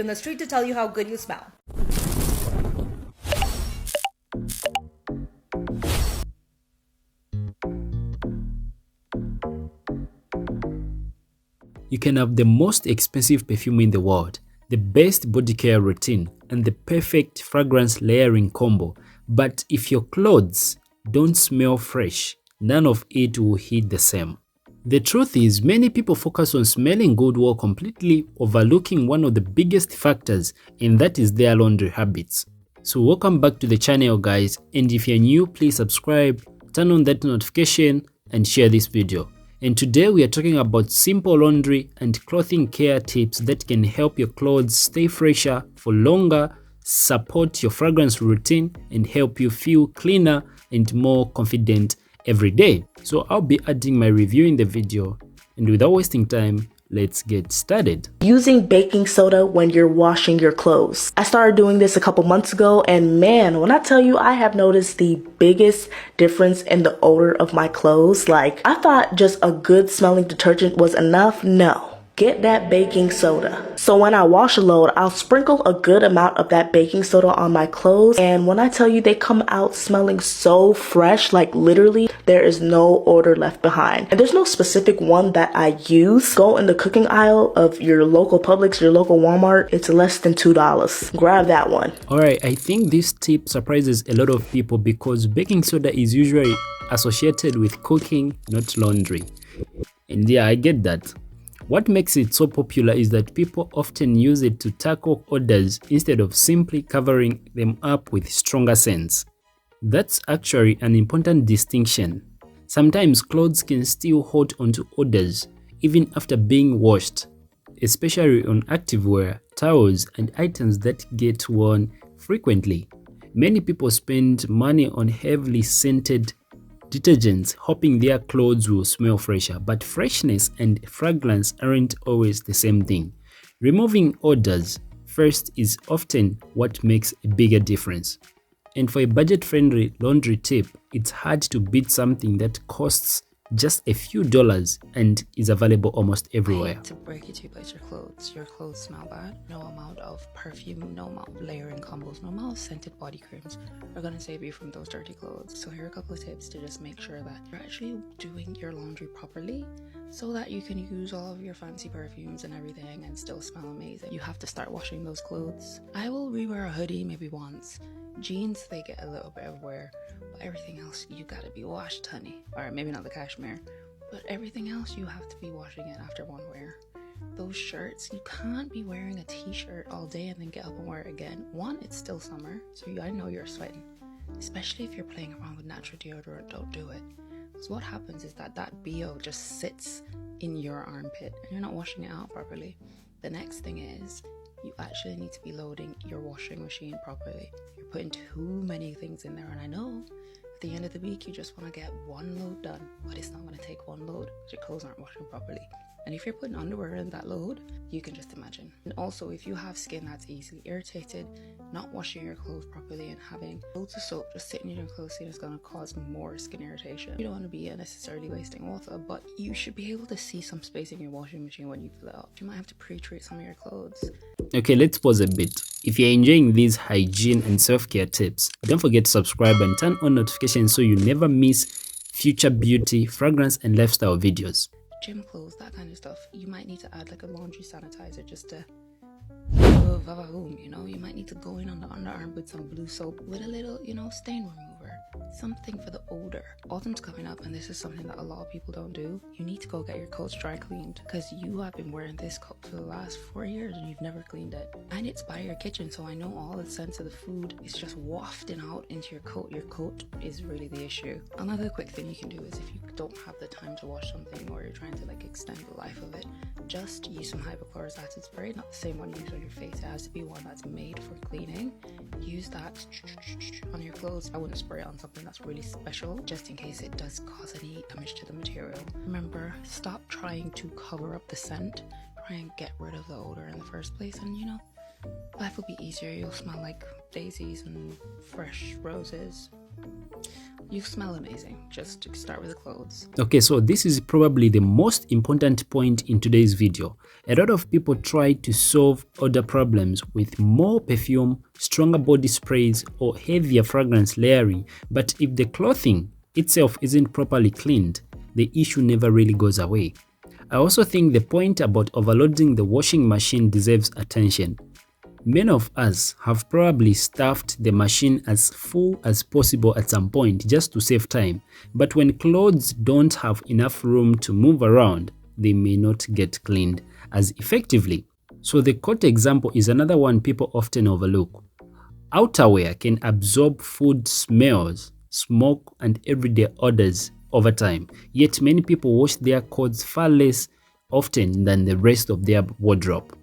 on the street to tell you how good you smell. You can have the most expensive perfume in the world, the best body care routine, and the perfect fragrance layering combo, but if your clothes don't smell fresh, none of it will hit the same. The truth is, many people focus on smelling good while completely overlooking one of the biggest factors, and that is their laundry habits. So welcome back to the channel, guys, and if you're new, please subscribe, turn on that notification, and share this video. And today we are talking about simple laundry and clothing care tips that can help your clothes stay fresher for longer, support your fragrance routine, and help you feel cleaner and more confident every day. So I'll be adding my review in the video, and without wasting time, let's get started. Using baking soda when you're washing your clothes. I started doing this a couple months ago, and man, when I tell you, I have noticed the biggest difference in the odor of my clothes. Like, I thought just a good smelling detergent was enough. No. Get that baking soda. So when I wash a load, I'll sprinkle a good amount of that baking soda on my clothes. And when I tell you, they come out smelling so fresh, like literally there is no odor left behind. And there's no specific one that I use. Go in the cooking aisle of your local Publix, your local Walmart. It's less than $2. Grab that one. Alright, I think this tip surprises a lot of people because baking soda is usually associated with cooking, not laundry. And yeah, I get that. What makes it so popular is that people often use it to tackle odors instead of simply covering them up with stronger scents. That's actually an important distinction. Sometimes clothes can still hold onto odors even after being washed, especially on activewear, towels, and items that get worn frequently. Many people spend money on heavily scented detergents hoping their clothes will smell fresher, but freshness and fragrance aren't always the same thing. Removing odors first is often what makes a bigger difference. And for a budget-friendly laundry tip, it's hard to beat something that costs just a few dollars and is available almost everywhere. To break it to you about your clothes smell bad. No amount of perfume, no amount of layering combos, no amount of scented body creams are going to save you from those dirty clothes. So here are a couple of tips to just make sure that you're actually doing your laundry properly so that you can use all of your fancy perfumes and everything and still smell amazing. You have to start washing those clothes. I will rewear a hoodie maybe once. Jeans, they get a little bit of wear, but everything else you gotta be washed, honey. Or maybe not the cashmere, but everything else you have to be washing it after one wear. Those shirts, you can't be wearing a t-shirt all day and then get up and wear it again. One, it's still summer, so I know you're sweating. Especially if you're playing around with natural deodorant, don't do it. Because what happens is that BO just sits in your armpit and you're not washing it out properly. The next thing is, you actually need to be loading your washing machine properly. You're putting too many things in there, and I know at the end of the week you just want to get one load done, but it's not going to take one load because your clothes aren't washing properly. And if you're putting underwear in that load, you can just imagine. And also, if you have skin that's easily irritated, not washing your clothes properly and having loads of soap just sitting in your clothes is going to cause more skin irritation. You don't want to be unnecessarily wasting water, but you should be able to see some space in your washing machine when you fill it up. You might have to pre-treat some of your clothes. Okay, let's pause a bit. If you're enjoying these hygiene and self-care tips, don't forget to subscribe and turn on notifications so you never miss future beauty, fragrance, and lifestyle videos. Gym clothes, that kind of stuff, you might need to add like a laundry sanitizer just to you know, you might need to go in on the underarm with some blue soap with a little, you know, stain remover, something for the odor. Autumn's coming up, and this is something that a lot of people don't do. You need to go get your coats dry cleaned because you have been wearing this coat for the last 4 years and you've never cleaned it. And it's by your kitchen, so I know all the scents of the food is just wafting out into your coat. Your coat is really the issue. Another quick thing you can do is if you don't have the time to wash something or you're trying to like extend the life of it, just use some hypochlorous acid spray, not the same one you use on your face. It has to be one that's made for cleaning. Use that on your clothes. I wouldn't spray it on something that's really special just in case it does cause any damage to the material. Remember, stop trying to cover up the scent. Try and get rid of the odor in the first place, and you know, life will be easier. You'll smell like daisies and fresh roses. You smell amazing. Just to start with the clothes. Okay, so this is probably the most important point in today's video. A lot of people try to solve odor problems with more perfume, stronger body sprays, or heavier fragrance layering, but if the clothing itself isn't properly cleaned, the issue never really goes away. I also think the point about overloading the washing machine deserves attention. Many of us have probably stuffed the machine as full as possible at some point just to save time, but when clothes don't have enough room to move around, they may not get cleaned as effectively. So the coat example is another one people often overlook. Outerwear can absorb food smells, smoke, and everyday odors over time, yet many people wash their coats far less often than the rest of their wardrobe.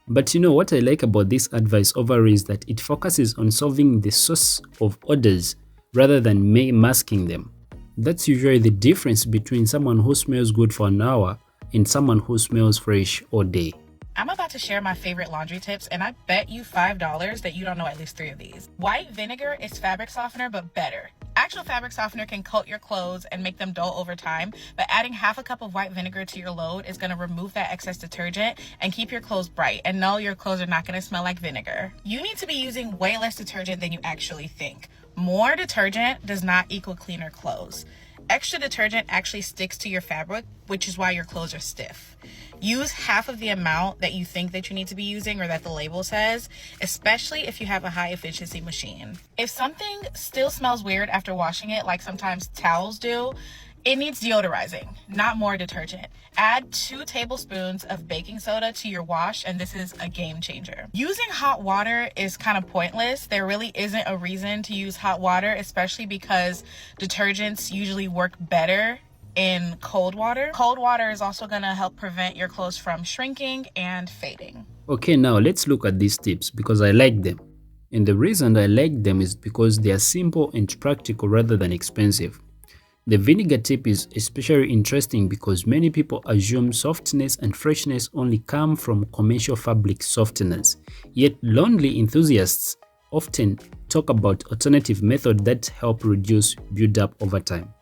But you know what I like about this advice overall is that it focuses on solving the source of odors rather than masking them. That's usually the difference between someone who smells good for an hour and someone who smells fresh all day. I'm about to share my favorite laundry tips, and I bet you $5 that you don't know at least 3 of these. White vinegar is fabric softener, but better. Actual fabric softener can coat your clothes and make them dull over time, but adding half a cup of white vinegar to your load is going to remove that excess detergent and keep your clothes bright. And no, your clothes are not going to smell like vinegar. You need to be using way less detergent than you actually think. More detergent does not equal cleaner clothes. Extra detergent actually sticks to your fabric, which is why your clothes are stiff. Use half of the amount that you think that you need to be using or that the label says, especially if you have a high efficiency machine. If something still smells weird after washing it, like sometimes towels do, it needs deodorizing, not more detergent. Add 2 tablespoons of baking soda to your wash, and this is a game changer. Using hot water is kind of pointless. There really isn't a reason to use hot water, especially because detergents usually work better in cold water. Cold water is also going to help prevent your clothes from shrinking and fading. Okay, now let's look at these tips because I like them. And the reason I like them is because they are simple and practical rather than expensive. The vinegar tip is especially interesting because many people assume softness and freshness only come from commercial fabric softeners. Yet laundry enthusiasts often talk about alternative methods that help reduce build-up over time.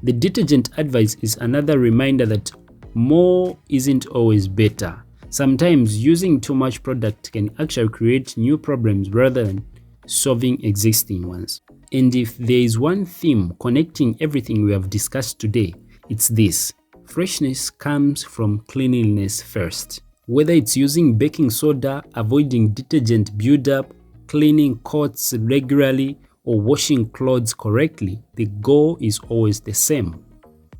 The detergent advice is another reminder that more isn't always better. Sometimes using too much product can actually create new problems rather than solving existing ones. And if there is one theme connecting everything we have discussed today, it's this: freshness comes from cleanliness first. Whether it's using baking soda, avoiding detergent buildup, cleaning coats regularly, or washing clothes correctly, the goal is always the same: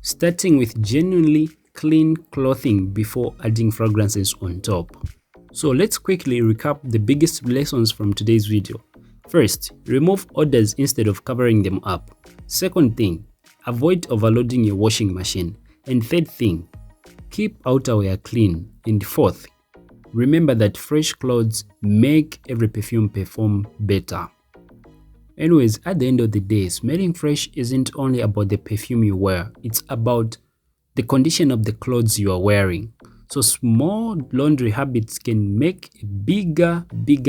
starting with genuinely clean clothing before adding fragrances on top. So let's quickly recap the biggest lessons from today's video. First, remove odors instead of covering them up. Second thing, avoid overloading your washing machine. And third thing, keep outerwear clean. And fourth, remember that fresh clothes make every perfume perform better. Anyways, at the end of the day, smelling fresh isn't only about the perfume you wear, it's about the condition of the clothes you are wearing. So small laundry habits can make a bigger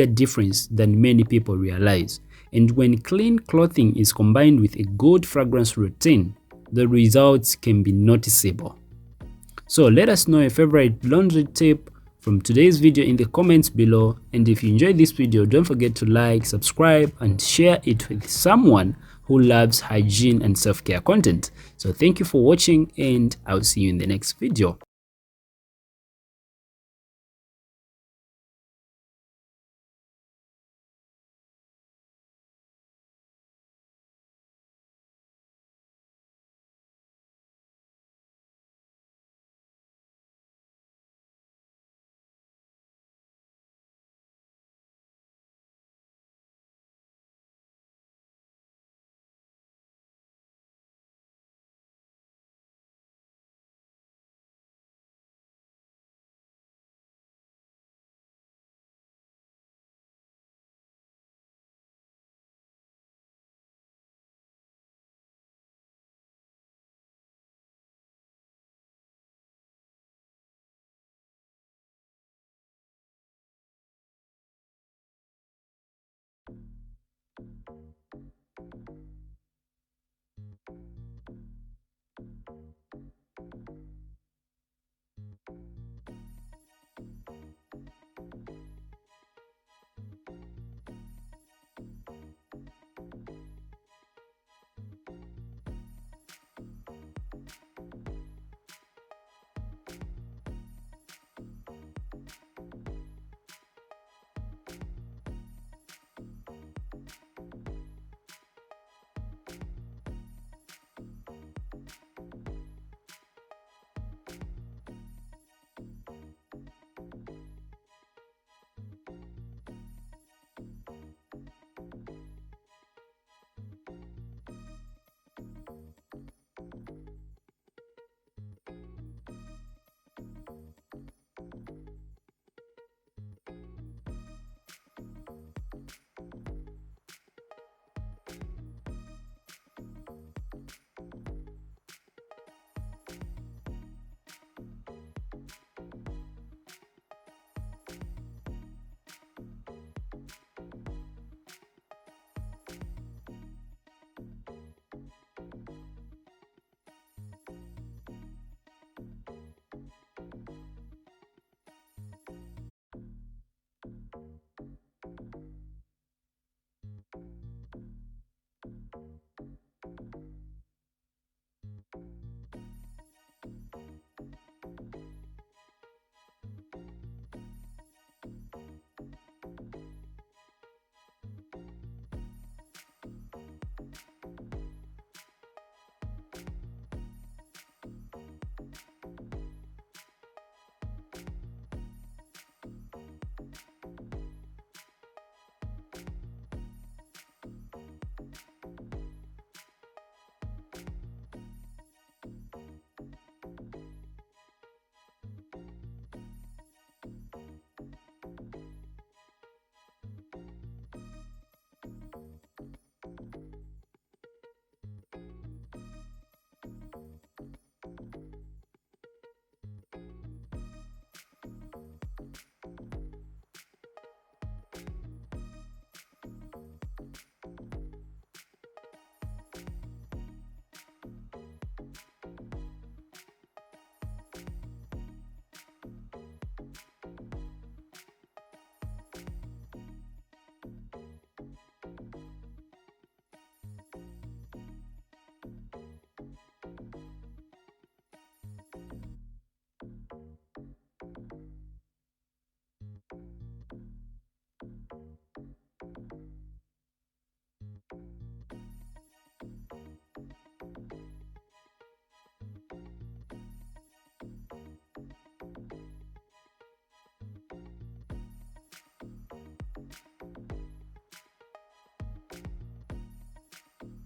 difference than many people realize. And when clean clothing is combined with a good fragrance routine, the results can be noticeable. So let us know your favorite laundry tip from today's video in the comments below. And if you enjoyed this video, don't forget to like, subscribe, and share it with someone who loves hygiene and self-care content. So thank you for watching, and I'll see you in the next video.